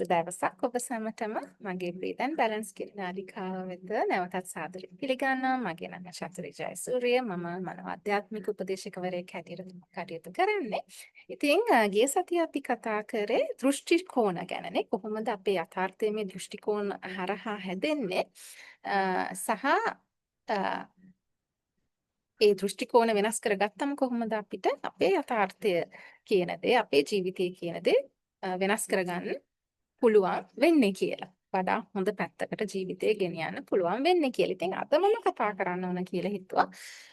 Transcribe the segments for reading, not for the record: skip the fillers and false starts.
දවසක් ඔබ සැමටම මගේ Breathe and Balance නාලිකාව වෙත නැවතත් සාදරයෙන් පිළිගන්නවා. මගේ නම චතුරි ජයසූරිය. මම මනෝ ආධ්‍යාත්මික උපදේශකවරයෙක් හැටියට කටයුතු කරන්නේ. ඉතින් ගිය සතියේ අපි කතා කරේ දෘෂ්ටි කෝණ ගැනනේ. කොහොමද අපේ යථාර්ථයේ මේ දෘෂ්ටි කෝණ හරහා හැදෙන්නේ සහ ඒ දෘෂ්ටි කෝණ වෙනස් කරගත්තම කොහොමද අපිට අපේ යථාර්ථය කියන දේ අපේ ජීවිතය කියන දේ වෙනස් කරගන්න පුළුවන් වෙන්නේ කියලා. වඩා හොඳ පැත්තකට ජීවිතය ගෙනියන්න පුළුවන් වෙන්නේ කියලා. ඉතින් අද මම කතා කරන්න ඕන කියලා හිතුවා.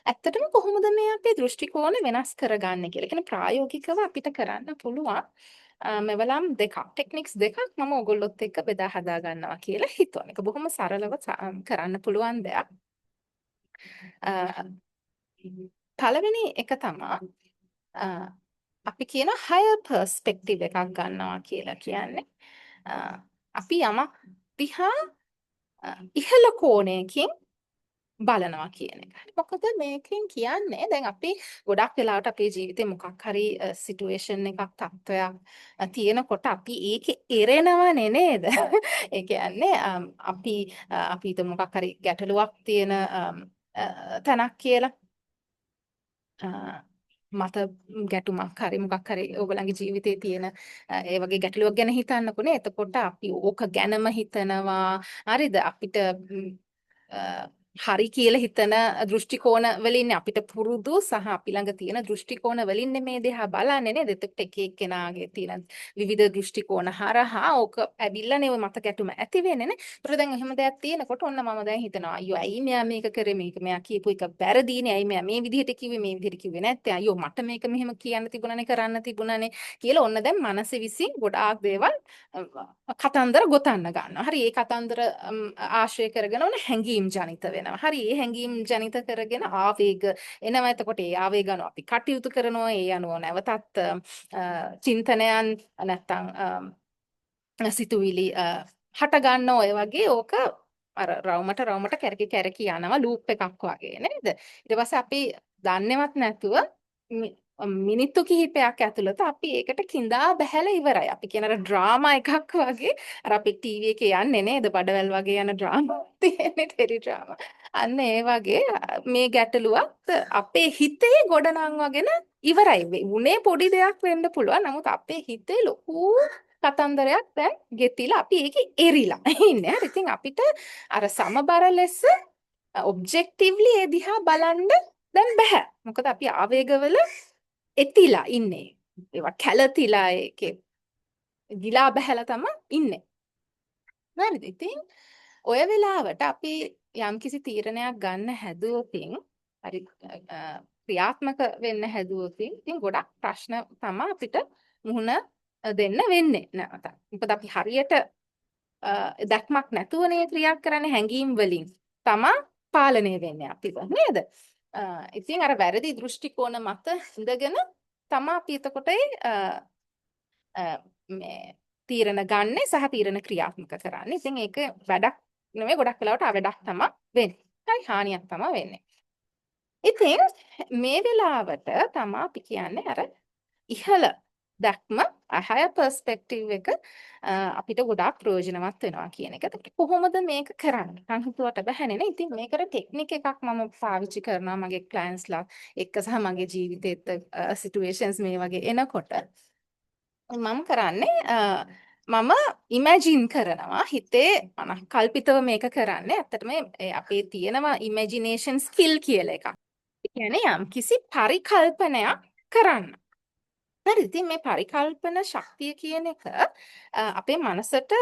ඇත්තටම කොහොමද මේ අපේ දෘෂ්ටි කෝණ වෙනස් කරගන්නේ කියලා. කියන්නේ ප්‍රායෝගිකව අපිට කරන්න පුළුවන් මෙවලම් දෙකක්, ටෙක්නික්ස් දෙකක් මම ඔයගොල්ලොත් එක්ක බෙදා හදා ගන්නවා කියලා හිතුවා. මේක බොහොම සරලව කරන්න පුළුවන් දෙයක්. පළවෙනි එක තමයි අපි කියන higher perspective එකක් ගන්නවා කියලා කියන්නේ. අපි යමක් දිහා ඉහළ කෝණයකින් බලනවා කියන එක. මොකද මේකෙන් කියන්නේ දැන් අපි ගොඩක් වෙලාවට අපේ ජීවිතේ මොකක් හරි සිටුේෂන් එකක් තත්ත්වයක් තියෙනකොට අපි ඒකේ එරෙනවනේ නේද? ඒ කියන්නේ අපි මොකක් හරි ගැටලුවක් තියෙන තැනක් කියලා මත ගැටුමක් හරි මොකක් හරි ඕගොල්ලන්ගේ ජීවිතේ තියෙන ඒ වගේ ගැටලුවක් ගැන හිතන්නකොනේ. එතකොට අපි ඕක ගැනම හිතනවා. හරිද? අපිට හරි කියලා හිතන දෘෂ්ටි කෝණ වලින් අපිට පුරුදු සහ අපි ළඟ තියෙන දෘෂ්ටි කෝණ වලින් මේ දිහා බලන්නේ නේද? එතකොට එක එක්කෙනාගේ තියෙන විවිධ දෘෂ්ටි කෝණ හරහා ඕක ඇවිල්ලා නේ මත ගැටුම ඇති වෙන්නේ නේ. ඒතර දැන් එහෙම දෙයක් තියෙනකොට ඔන්න මම දැන් හිතනවා අයියෝ ඇයි මෙයා මේක කරේ මේක මෙයා කියපු එක වැරදීනේ. ඇයි මෙයා මේ විදිහට කිව්වේ මේ විදිහට කිව්වේ නැත්තේ. අයියෝ මට මේක මෙහෙම කියන්න තිබුණානේ කරන්න තිබුණානේ කියලා ඔන්න දැන් මනස විසින් ගොඩාක් දේවල් කතන්දර ගොතන්න ගන්නවා. හරි ඒ කතන්දර ආශ්‍රය කරගෙන ඔන්න හැඟීම් ජනිත වෙනවා. හරි ඒ හැඟීම් ජනිත කරගෙන ආවේග එනවා. එතකොට ඒ ආවේග අනුව අපි කටයුතු කරනවා. ඒ අනුව නැවතත් චින්තනයන් නැත්තම් සිතුවිලි හට ගන්න ඔය වගේ ඕක අර රවුමට කැරකි යනවා ලූප් එකක් වගේ නේද? ඊට පස්සේ අපි දන්නේවත් නැතුව මිනිත්තු කිහිපයක් ඇතුළත අපි ඒකට கிඳා බහැලා ඉවරයි. අපි කියන අර ඩ්‍රාමා එකක් වගේ අර අපි ටීවී එකේ යන්නේ නේද? බඩවැල් වගේ යන ඩ්‍රාමා තියෙන්නේ ටෙලි ඩ්‍රාමා. අන්න ඒ වගේ මේ ගැටලුවත් අපේ හිතේ ගොඩනංවගෙන ඉවරයි. උනේ පොඩි දෙයක් වෙන්න පුළුවන්. නමුත් අපේ හිතේ ලොකු කතන්දරයක් දැන් ගෙතිලා අපි ඒකේ එරිලා ඉන්නේ. හරි. ඉතින් අපිට අර සමබර ලෙස ඔබ්ජෙක්ටිව්ලි ඒ දිහා බලන්න දැන් බෑ. මොකද අපි ආවේගවල එතිලා ඉන්නේ. ඒවා කැළතිලා ඒකේ ගිලා බහැලා තමයි ඉන්නේ. හරිද? ඉතින් ඔය වෙලාවට අපි යම්කිසි තීරණයක් ගන්න හැදුවොතින් හරි ක්‍රියාත්මක වෙන්න හැදුවොතින් ඉතින් ගොඩක් ප්‍රශ්න තමයි අපිට මුහුණ දෙන්න වෙන්නේ නැවත. මොකද අපි හරියට දැක්මක් නැතුවනේ ක්‍රියා කරන්නේ හැඟීම් වලින් තමා පාලනය වෙන්නේ අපිව නේද? ඉතින් අර වැරදි දෘෂ්ටි කෝණ මත ඉඳගෙන තමා අපි එතකොට මේ තීරණ ගන්න සහ තීරණ ක්‍රියාත්මක කරන්නේ. ඉතින් ඒක වැඩක් නෙමෙයි ගොඩක් වෙලාවට අවඩක් තමයි වෙන්නේ. හරි හානියක් තමයි වෙන්නේ. ඉතින් මේ වෙලාවට තමයි අපි කියන්නේ අර ඉහළ දැක්ම higher perspective එක අපිට ගොඩාක් ප්‍රයෝජනවත් වෙනවා කියන එක. ඒත් කොහොමද මේක කරන්නේ? මං හිතුවට බැහැනේ නේ. ඉතින් මේකට ටෙක්නික් එකක් මම පාවිච්චි කරනවා මගේ ක්ලයන්ට්ස්ලා එක්ක සහ මගේ ජීවිතේත් සිටුේෂන්ස් මේ වගේ එනකොට මම කරන්නේ මම ඉමැජින් කරනවා හිතේ කල්පිතව මේක කරන්නේ. ඇත්තටම අපේ තියෙනවා ඉමැජිනේෂන් ස්කිල් කියලා එකක්. ඒ කියන්නේ යම්කිසි පරිකල්පනයක් කරන්න. හරි ඉතින් මේ පරිකල්පන ශක්තිය කියන එක අපේ මනසට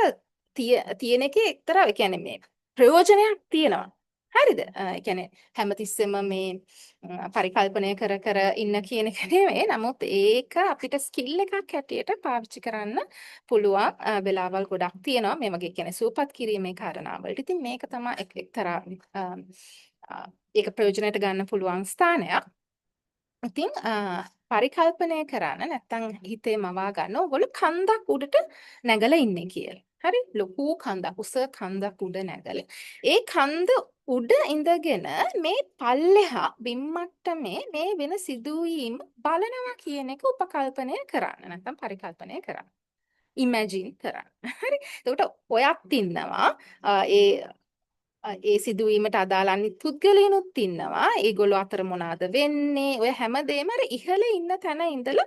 තියෙන එකේ එක්තරා ඒ කියන්නේ මේ ප්‍රයෝජනයක් තියෙනවා. හරිද? ඒ කියන්නේ හැමතිස්සෙම මේ පරිකල්පනය කර ඉන්න කියන එක නෙමෙයි. නමුත් ඒක අපිට ස්කිල් එකක් හැටියට පාවිච්චි කරන්න පුළුවන් වෙලාවල් ගොඩක් තියෙනවා. මේ වගේ කියන්නේ සූපත් කිරීමේ කාරණාවලට. ඉතින් මේක තමයි එක්තරා ඒක ප්‍රයෝජනයට ගන්න පුළුවන් ස්ථානයක්. ඉතින් පරිකල්පනය කරන්න නැත්තම් හිතේ මවා ගන්න ඕගොල්ලෝ කන්දක් උඩට නැගලා ඉන්නේ කියලා. හරි ලොකු කන්දක් උස කන්දක් උඩ නැගලා. ඒ කන්ද උඩ ඉඳගෙන මේ පල්ලෙහා බිම්මට්ටමේ මේ වෙන සිදුවීම් බලනවා කියන එක උපකල්පනය කරන්න නැත්තම් පරිකල්පනය කරන්න. ඉමැජින් කරන්න. හරි. එතකොට ඔයත් ඉන්නවා ඒ සිදුවීමට අදාළ අනිත් පුද්ගලයනුත් ඉන්නවා. ඒගොල්ලෝ අතර මොනවාද වෙන්නේ? ඔය හැමදේම අර ඉහළ ඉන්න තැන ඉඳලා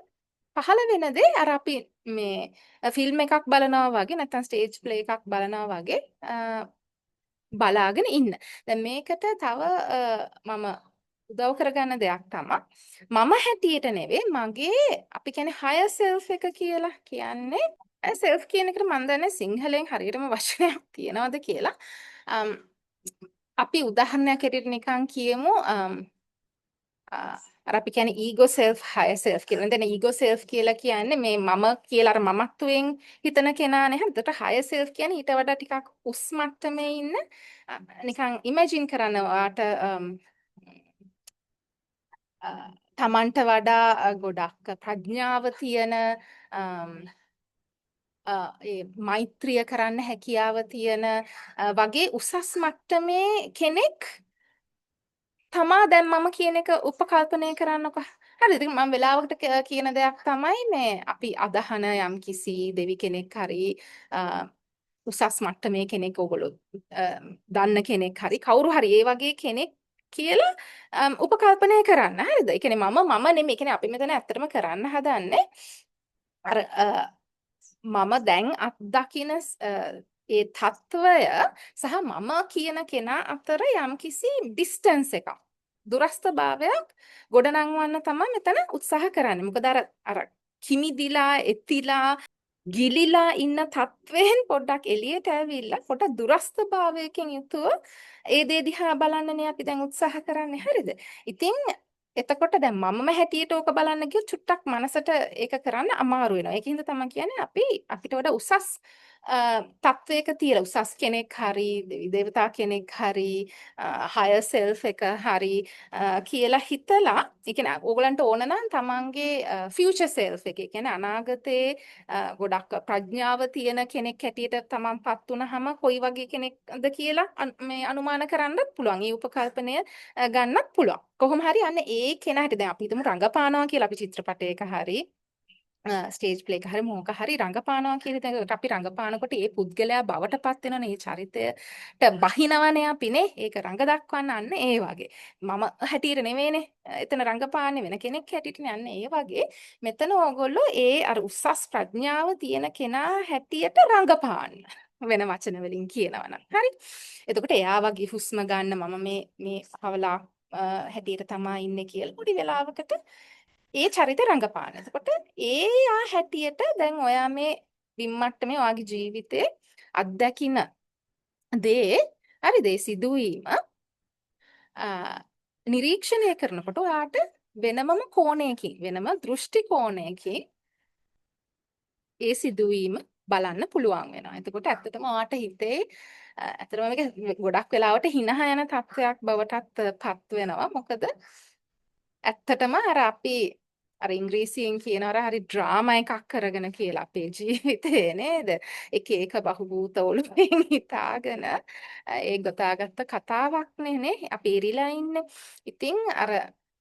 පහළ වෙන දේ අර අපි මේ ෆිල්ම් එකක් බලනවා වගේ නැත්නම් ස්ටේජ් ප්ලේ එකක් බලනවා වගේ බලාගෙන ඉන්න. දැන් මේකට තව මම උදව් කරගන්න දෙයක් තමයි මම හැටියට නෙවෙයි මගේ අපි කියන්නේ higher self එක කියලා කියන්නේ self කියන එකට මම දන්නේ සිංහලෙන් හරියටම වචනයක් තියනවද කියලා. අපි උදාහරණයක් හැටියට නිකන් කියමු අර අපි කියන්නේ ඊගෝ සෙල්ෆ් හයර් සෙල්ෆ් කියලා. දැන් ඊගෝ සෙල්ෆ් කියලා කියන්නේ මේ මම කියලා අර මමත්වයෙන් හිතන කෙනානේ. එතකොට හයර් සෙල්ෆ් කියන්නේ ඊට වඩා ටිකක් උස් මට්ටමේ ඉන්න නිකන් ඉමේජින් කරන්න ඔයාට තමන්ට වඩා ගොඩක් ප්‍රඥාව තියෙන ඒ මෛත්‍රිය කරන්න හැකියාව තියෙන වගේ උසස් මට්ටමේ කෙනෙක් තමා දැන් මම කියන එක උපකල්පනය කරන්නකො. හරිද? ඉතින් මම වෙලාවකට කියන දෙයක් තමයි මේ අපි අදහන යම්කිසි දෙවි කෙනෙක් හරි උසස් මට්ටමේ කෙනෙක් ඕගොල්ලෝ දන්න කෙනෙක් හරි කවුරු හරි ඒ වගේ කෙනෙක් කියලා උපකල්පනය කරන්න. හරිද? ඒ කියන්නේ මම නෙමෙයි. ඒ කියන්නේ අපි මෙතන ඇත්තටම කරන්න හදන්නේ අර මම දැන් අත්දකින ඒ తত্ত্বය සහ මම කියන කෙනා අතර යම්කිසි ඩිස්ටන්ස් එකක් දුරස්ථභාවයක් ගොඩනංවන්න තමයි මෙතන උත්සාහ කරන්නේ. මොකද අර කිමිදිලා එතිලා ගිලිලා ඉන්න තත්වයෙන් පොඩ්ඩක් එළියට ඇවිල්ලා පොඩ දුරස්ථභාවයකින් යුතුව ඒ දේ දිහා බලන්නනේ අපි දැන් උත්සාහ කරන්නේ. හරිද? ඉතින් එතකොට දැන් මමම හැටියට ඕක බලන්න ගියොත් චුට්ටක් මනසට ඒක කරන්න අමාරු වෙනවා. ඒකින්ද තමයි කියන්නේ අපි අපිට වඩා උසස් තත්වයක තියලා උසස් කෙනෙක් හරි දේවතා කෙනෙක් හරි හයර් සෙල්ෆ් එක හරි කියලා හිතලා ඒ කියන්නේ ඕගලන්ට ඕන නම් තමන්ගේ ෆියුචර් සෙල්ෆ් එක ඒ කියන්නේ අනාගතේ ගොඩක් ප්‍රඥාව තියෙන කෙනෙක් හැටියට තමන්පත් වුනහම කොයි වගේ කෙනෙක්ද කියලා මේ අනුමාන කරන්නත් පුළුවන්. ඒ උපකල්පනය ගන්නත් පුළුවන්. කොහොම හරි අන්න ඒ කෙනාට දැන් අපි හිතමු රංගපානවා කියලා අපි චිත්‍රපටයක හරි ස්ටේජ් ප්ලේ එක හරි මොකක් හරි රංගපානවා කියලා දැන් අපි රංගපානකොට ඒ පුද්ගලයා බවට පත් වෙනවනේ ඒ චරිතයට බහිනවනේ අපිනේ ඒක රංග දක්වන්න අන්න ඒ වගේ මම හැටියට නෙවෙයිනේ එතන රංගපාන්නේ වෙන කෙනෙක් හැටියටනේ අන්න ඒ වගේ මෙතන ඕගොල්ලෝ ඒ අර උසස් ප්‍රඥාව තියෙන කෙනා හැටියට රංගපාන්න වෙන වචන වලින් කියනවා නම් හරි එතකොට එයා වගේ හුස්ම ගන්න මම මේ හවලා හැටියට තමයි ඉන්නේ කියලා පොඩි වෙලාවකට ඒ චරිත රංගපාන. එතකොට ඒ හැටියට දැන් ඔයා මේ බිම්මට්ටමේ ඔයාගේ ජීවිතේ අත්දකින දේ හරිද? ඒ සිදුවීම නිරීක්ෂණය කරනකොට ඔයාට වෙනමම කෝණයකින් වෙනම දෘෂ්ටි කෝණයකින් ඒ සිදුවීම බලන්න පුළුවන් වෙනවා. එතකොට ඇත්තටම ඔයාට හිතේ ඇත්තටම මේක ගොඩක් වෙලාවට හිනහ යන තත්වයක් බවටත් පත් වෙනවා. මොකද ඇත්තටම අර අපි අර ඉංග්‍රීසියෙන් කියනවා හරි ඩ්‍රාමා එකක් කරගෙන කියලා අපේ ජීවිතේ නේද? එක එක බහූත ඔළුවෙන් හිතාගෙන ඒ ගොතාගත්ත කතාවක්නේ නේ අපි ඉරිලා ඉන්නේ. ඉතින් අර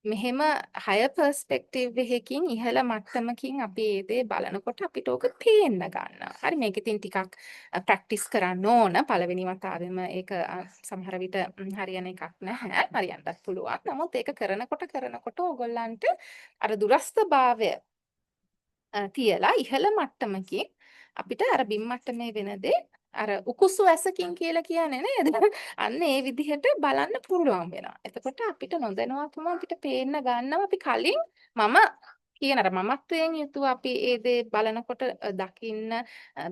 මෙහෙම හයර් පර්ස්පෙක්ටිව් එකකින් ඉහළ මට්ටමකින් අපි ඒ දේ බලනකොට අපිට ඕක පේන්න ගන්නවා. හරි මේක ඉතින් ටිකක් ප්‍රැක්ටිස් කරන්න ඕන. පළවෙනි වතාවෙම ඒක සමහර විට හරියන එකක් නැහැ. හරියන්නත් පුළුවන්. නමුත් ඒක කරනකොට ඕගොල්ලන්ට අර දුරස්ථභාවය තියලා ඉහළ මට්ටමකින් අපිට අර බිම් මට්ටමේ වෙන දේ අර උකුසු ඇසකින් කියලා කියන්නේ නේද? අන්න ඒ විදිහට බලන්න පුළුවන් වෙනවා. එතකොට අපිට නොදැනුවත්වම අපිට පේන්න ගන්නවා අපි කලින් මම කියන අර මමත්වයෙන් යුතුව අපි ඒ දේ බලනකොට දකින්න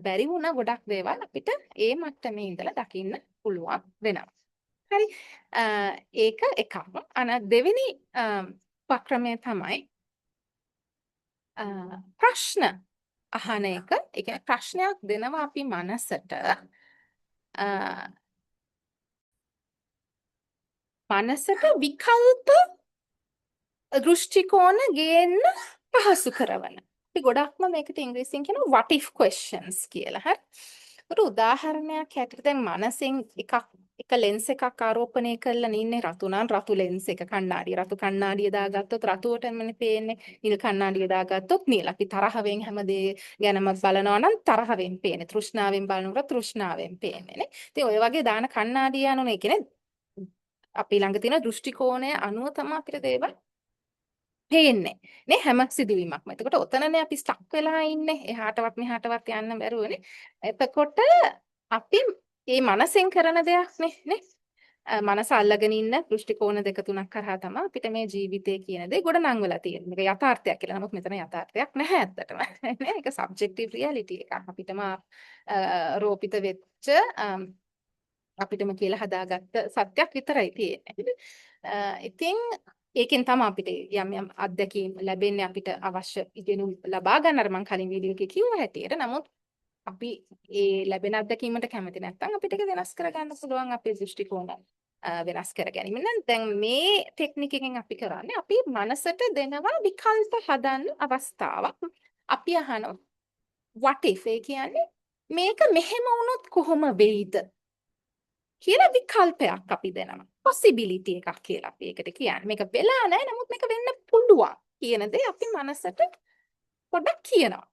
බැරි වුණ ගොඩක් දේවල් අපිට ඒ මට්ටමේ ඉඳලා දකින්න පුළුවන් වෙනවා. හරි. ඒක එකක්. දෙවෙනි උපක්‍රමය තමයි ප්‍රශ්න අහන එක. ඒ කියන්නේ ප්‍රශ්නයක් දෙනවා අපි මනසට විකල්ප දෘෂ්ටි කෝණ ගේන්න පහසු කරවන. අපි ගොඩක්ම මේකට ඉංග්‍රීසියෙන් කියනවා what if questions කියලා. හරි. උදාහරණයක් හැටියට දැන් මනසෙන් එකක් එක ලෙන්ස් එකක් ආරෝපණය කරලා ඉන්නේ රතු නම් රතු ලෙන්ස් එක කණ්ණාඩිය. රතු කණ්ණාඩිය දාගත්තොත් රතුවටමනේ පේන්නේ. නිල් කණ්ණාඩිය දාගත්තොත් නිල්. අපි තරහවෙන් හැමදේ ගැනම බලනවා නම් තරහවෙන් පේන්නේ. තෘෂ්ණාවෙන් බලනකොට තෘෂ්ණාවෙන් පේන්නේ නේ. ඉතින් ඔය වගේ දාන කණ්ණාඩිය යනුනේ කියන්නේ අපි ළඟ තියෙන දෘෂ්ටි කෝණය අනුව තමයි අපිට දේවල් පේන්නේ නේ හැම සිදුවීමක්ම. එතකොට ඔතනනේ අපි ස්ටක් වෙලා ඉන්නේ. එහාටවත් මෙහාටවත් යන්න බැරුවනේ. එතකොට අපි මේ මනසෙන් කරන දෙයක් නේ. මනස අල්ලගෙන ඉන්න දෘෂ්ටි කෝණ දෙක තුනක් කරහා තමයි අපිට මේ ජීවිතය කියන දේ ගොඩනංවලා තියෙන්නේ. මේක යථාර්ථයක් කියලා. නමුත් මෙතන යථාර්ථයක් නැහැ ඇත්තටම. නේ? ඒක සබ්ජෙක්ටිව් රියැලිටි එකක්. අපිටම රෝපිත වෙච්ච අපිටම කියලා හදාගත්ත සත්‍යක් විතරයි තියෙන්නේ. ඉතින් ඒකෙන් තමයි අපිට යම් යම් අත්දැකීම් ලැබෙන්නේ අපිට අවශ්‍ය ඉගෙනුම් ලබා ගන්න අර මම කලින් වීඩියෝ එකේ කිව්ව හැටියට. නමුත් අපි ඒ ලැබෙන අත්දැකීමට කැමති නැත්නම් අපිට ඒක වෙනස් කරගන්න පුළුවන් අපේ දෘෂ්ටි කෝණ වෙනස් කර ගැනීම. නම් දැන් මේ ටෙක්නික් එකෙන් අපි කරන්නේ අපි මනසට දෙනවා විකල්ප හදන්න අවස්ථාවක්. අපි අහනවා what if ඒ කියන්නේ මේක මෙහෙම වුණොත් කොහොම වෙයිද කියලා විකල්පයක් අපි දෙනවා. possibility එකක් කියලා අපි ඒකට කියන්නේ. මේක වෙලා නැහැ නමුත් මේක වෙන්න පුළුවන් කියන දේ අපි මනසට පොඩ්ඩක් කියනවා.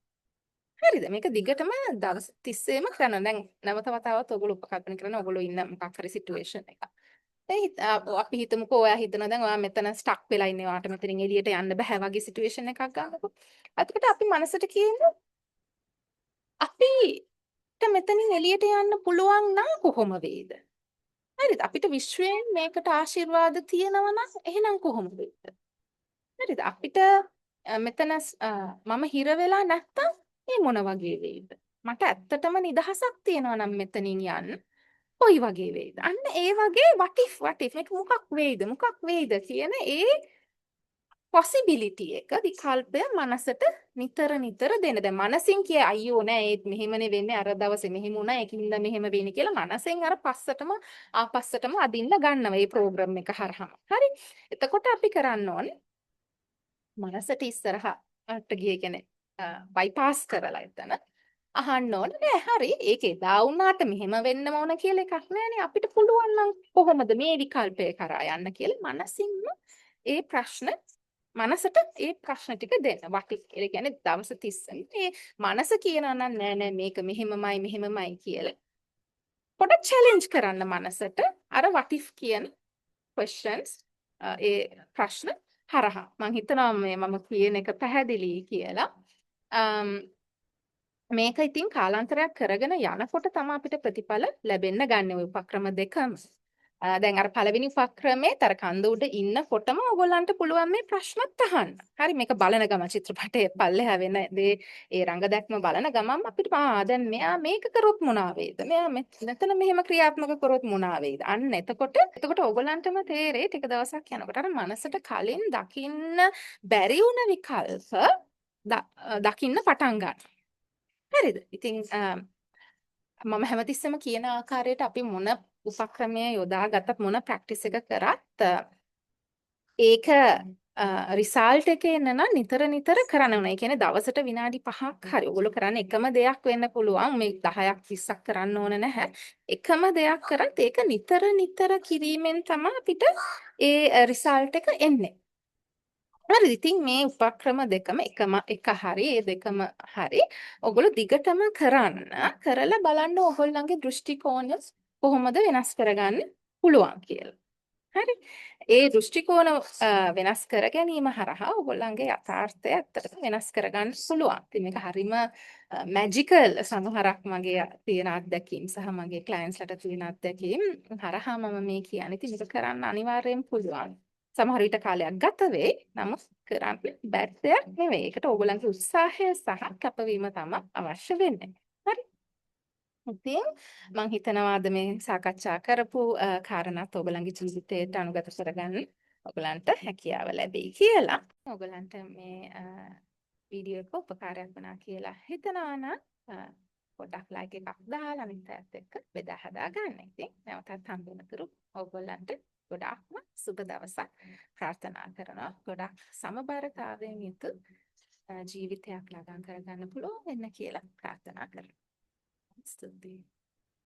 හරිද? මේක දිගටම දවස් 30ෙම කරනවා. දැන් නැවත වතාවක් ඔයගොල්ලෝ උපකල්පන කරන ඔයගොල්ලෝ ඉන්න මොකක් හරි සිටුේෂන් එකක්. අපි හිතමුකෝ ඔයා හිතනවා දැන් ඔයා මෙතන ස්ටක් වෙලා ඉන්නේ. ඔයාට මෙතනින් එළියට යන්න බෑ වගේ සිටුේෂන් එකක් ගන්නකො. එතකොට අපි මනසට කියනවා අපිට මෙතනින් එළියට යන්න පුළුවන් නම් කොහොම වේද? හරිද? අපිට විශ්වයෙන් මේකට ආශිර්වාද තියෙනවා නම් එහෙනම් කොහොමද වෙන්නේ? හරිද? අපිට මෙතන මම හිර වෙලා නැත්තම් මේ මොන වගේ වෙයිද? මට ඇත්තටම නිදහසක් තියෙනවා නම් මෙතනින් යන්න කොයි වගේ වෙයිද? අන්න ඒ වගේ what if මේක මොකක් වෙයිද කියන ඒ possibility එක විකල්පය මනසට නිතර නිතර දෙන්න. දැන් මනසින් කිය අයියෝ නෑ ඒත් මෙහෙමනේ වෙන්නේ අර දවසේ මෙහෙම වුණා ඒකින්ද මෙහෙම වෙන්නේ කියලා මනසෙන් අර පස්සටම ආපස්සටම අදින්න ගන්නවා මේ ප්‍රෝග්‍රෑම් එක හරහාම. හරි. එතකොට අපි කරන්න ඕනේ මනසට ඉස්සරහට ගියේ කියන්නේ බයිපාස් කරලා එතන අහන්න ඕනේ නෑ හරි ඒක එදා වුණාට මෙහෙම වෙන්නම ඕන කියලා එකක් නෑනේ අපිට පුළුවන් නම් කොහොමද මේ විකල්පය කරා යන්න කියලා මනසින්ම ඒ ප්‍රශ්න මනසට ඒ ප්‍රශ්න ටික දෙන්න. වටි කියලා කියන්නේ දවස් 30න් මේ මනස කියනවා නම් නෑ නෑ මේක මෙහෙමමයි කියලා. පොඩක් චැලෙන්ජ් කරන්න මනසට අර what if කියන questions ඒ ප්‍රශ්න හරහා. මම හිතනවා මේ මම කියන එක පැහැදිලි කියලා. මේක ඉතින් කාලාන්තරයක් කරගෙන යනකොට තමයි අපිට ප්‍රතිඵල ලැබෙන්න ගන්න ওই උපක්‍රම දෙකම. දැන් අර පළවෙනි උපක්‍රමයේ තර කන්ද උඩ ඉන්නකොටම ඔයගොල්ලන්ට පුළුවන් මේ ප්‍රශ්නත් අහන්න. හරි මේක බලන ගම චිත්‍රපටයේ පල්ලෙහා වෙන දේ ඒ රංග දැක්ම බලන ගමන් අපිට දැන් මෙයා මේක කරොත් මොනවා වේද? මෙයා මෙතන මෙහෙම ක්‍රියාත්මක කරොත් මොනවා වේද? අන්න එතකොට ඔයගොල්ලන්ටම තේරෙයි ටික දවසක් යනකොට අර මනසට කලින් දකින්න බැරි වුණ විකල්ප දකින්න පටන් ගන්නවා. හරිද? ඉතින් මම හැමතිස්සෙම කියන ආකාරයට අපි මොන උපක්‍රමය යොදාගත්තත් මොන ප්‍රැක්ටිස් එක කරත් ඒක රිසල්ට් එකේ එන්න නම් නිතර කරන්න ඕනේ. ඒ කියන්නේ දවසට විනාඩි 5ක් හරි. ඔයගොල්ලෝ කරන්නේ එකම දෙයක් වෙන්න පුළුවන්. මේ 10ක් 20ක් කරන්න ඕන නැහැ. එකම දෙයක් කරත් ඒක නිතර කිරීමෙන් තමයි අපිට ඒ රිසල්ට් එක එන්නේ. හරිද? ඉතින් මේ උපක්‍රම දෙකම එක හරි ඒ දෙකම හරි ඔයගොල්ලෝ දිගටම කරලා බලන්න ඔයගොල්ලන්ගේ දෘෂ්ටි කෝණය කොහොමද වෙනස් කරගන්න පුළුවන් කියලා. හරි. ඒ දෘෂ්ටි කෝණ වෙනස් කර ගැනීම හරහා ඔයගොල්ලන්ගේ යථාර්ථය ඇත්තටම වෙනස් කරගන්න පුළුවන්. ඉතින් මේක හරිම මැජිකල් සමහරක් මගේ තියෙන අත්දැකීම් සහ මගේ ක්ලයන්ට්ස්ලට තියෙන අත්දැකීම් හරහා මම මේ කියන්නේ. ඉතින් මේක කරන්න අනිවාර්යෙන් පුළුවන්. සමහර විට කාලයක් ගත වෙයි. නමුත් කරන්න බැරි දෙයක් නෙවෙයි. ඒකට ඕගොල්ලන්ගේ උත්සාහය සහ කැපවීම තමයි අවශ්‍ය වෙන්නේ. හරි. ඉතින් මම හිතනවා අද මේ සාකච්ඡා කරපු කාරණාත් ඕගොල්ලන්ගේ ජීවිතයට අනුගත කරගන්න ඕගොල්ලන්ට හැකියාව ලැබෙයි කියලා. ඕගොල්ලන්ට මේ වීඩියෝ එක උපකාරයක් වුණා කියලා හිතනවා නම් පොඩ්ඩක් ලයික් එකක් දාලා අනිත් අයත් එක්ක බෙදා හදා ගන්න. ඉතින් නැවතත් හම්බ වෙනතුරු ඕගොල්ලන්ට ගොඩාක්ම සුබ දවසක් ප්‍රාර්ථනා කරනවා. ගොඩක් සමබරතාවයෙන් යුතු ජීවිතයක් ළඟා කරගන්න පුළුවන් වෙන්න කියලා ප්‍රාර්ථනා කරනවා. ස්තුතියි.